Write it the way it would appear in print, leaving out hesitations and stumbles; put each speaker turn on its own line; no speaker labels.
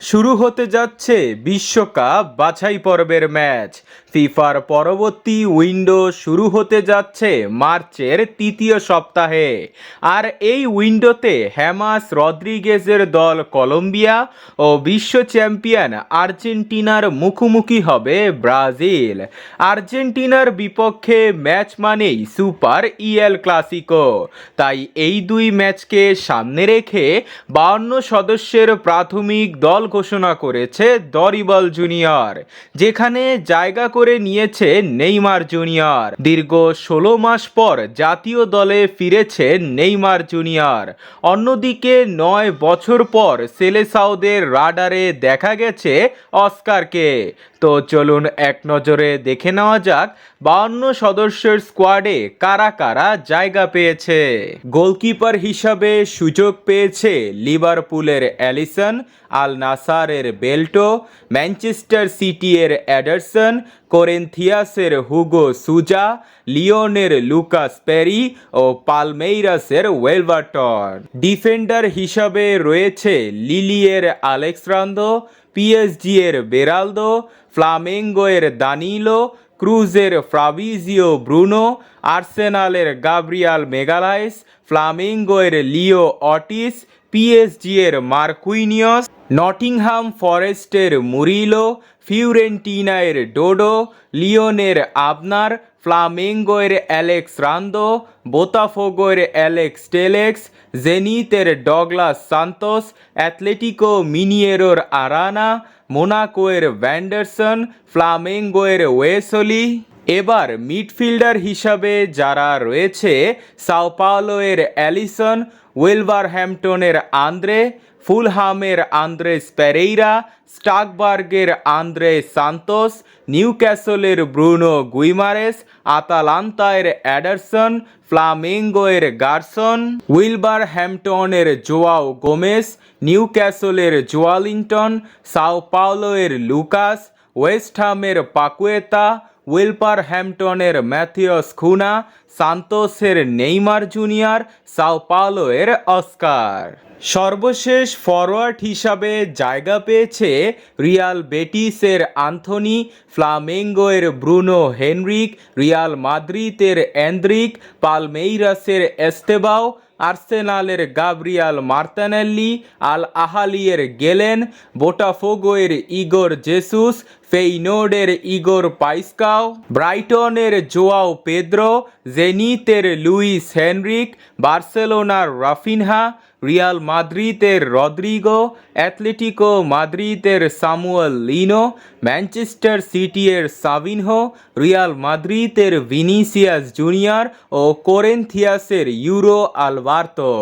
শুরু হতে যাচ্ছে বিশ্বকাপ বাছাই পর্বের ম্যাচ। ফিফার পরবর্তী উইন্ডো শুরু হতে যাচ্ছে মার্চের তৃতীয় সপ্তাহে। আর এই উইন্ডোতে হেমাস রদ্রিগেজের দল কলম্বিয়া ও বিশ্ব চ্যাম্পিয়ন আর্জেন্টিনার মুখোমুখি হবে ব্রাজিল। আর্জেন্টিনার বিপক্ষে ম্যাচ মানেই সুপার ইএল ক্লাসিকো। তাই এই দুই ম্যাচকে সামনে রেখে 52 সদস্যের প্রাথমিক দল ঘোষণা করেছে দরিবল জুনিয়র, যেখানে জায়গা করে নিয়েছে নেইমার জুনিয়র। দীর্ঘ 16 মাস পর জাতীয় দলে ফিরেছে নেইমার জুনিয়র। অন্যদিকে 9 বছর পর সেলেসাওদের রাডারে দেখা গেছে অস্কারকে। তো চলুন এক নজরে দেখে নেওয়া যাক 52 সদস্যের স্কোয়াডে কারা কারা জায়গা পেয়েছে। গোলকিপার হিসাবে সুযোগ পেয়েছে লিভারপুলের অ্যালিসন, আল নাসারের বেল্টো, ম্যানচেস্টার সিটি এর এডারসন, কোরিন্থিয়াসের হুগো সুজা, লিওনের লুকাস পেরি ও পালমেইরাসের ওয়েলভারটন। ডিফেন্ডার হিসাবে রয়েছে লিলিয়ের আলেক্সান্দ্রো, পিএসজি এর বেরালদো, ফ্লামেঙ্গো এর দানিলো, ক্রুজের ফ্রাবিজিও ব্রুনো, আর্সেনালের গাব্রিয়াল মেগালাইস, ফ্লামেঙ্গো এর লিও অটিস, পিএসজি এর মার্কুইনিয়স, নটিংহাম ফরেস্টের মুরিলো, ফিউরেন্টিনা এর ডোডো, লিওনের আবনার, ফ্লামেঙ্গো এর অ্যালেক্স রান্দো, বোতাফোগো এর অ্যালেক্স টেলেক্স, জেনিতের ডগলাস সান্তোস, অ্যাথলেটিকো মিনিয়েরোর আরানা, মোনাকোয়ের ভ্যান্ডারসন, ফ্লামেঙ্গোয়ের ওয়েসলি। এবার মিডফিল্ডার হিসাবে যারা রয়েছে সাও পাওলোয়ের অ্যালিসন, ওয়েলভারহ্যাম্পটনের আন্দ্রে, ফুলহামের আন্দ্রেস পেরেইরা, স্টাকবার্গের আন্দ্রে সান্তোস, নিউক্যাসলের ব্রুনো গুইমারেস, আতালান্তায়ের অ্যাডারসন, ফ্লামেঙ্গোয়ের গারসন, উইলভারহ্যাম্পটনের জোয়াও গোমেস, নিউক্যাসলের জোয়ালিংটন, সাও পাওলোয়ের লুকাস, ওয়েস্টহামের পাকুয়েতা, উইলভারহ্যাম্পটনের ম্যাথিয়স খুনা, সান্তোসের নেইমার জুনিয়র, সাও পাওলোয়ের অস্কার। সর্বশেষ ফরওয়ার্ড হিসাবে জায়গা পেয়েছে রিয়াল বেটিসের আন্থনি, ফ্লামেঙ্গোয়ের ব্রুনো হেনরিক, রিয়াল মাদ্রিদের এন্দ্রিক, পালমেইরাসের এস্তেবাও, আর্সেনালের গাব্রিয়াল মার্তিনেল্লি, আল আহালিয়ের গেলেন, বোটাফোগোয়ের ইগোর জেসুস, ফেইনোর্ডের ইগোর পাইস্কাও, ব্রাইটনের জোয়াও পেদ্রো, জেনিতের লুইস হেনরিক, বার্সেলোনার রাফিনহা, রিয়াল মাদ্রিদের রদ্রিগো, অ্যাথলেটিকো মাদ্রিদের সামুয়েল লিনো, ম্যানচেস্টার সিটি এর সাভিনহো, রিয়াল মাদ্রিদের ভিনিসিয়াস জুনিয়র ও কোরিন্থিয়াসের ইউরো আলবার্তো।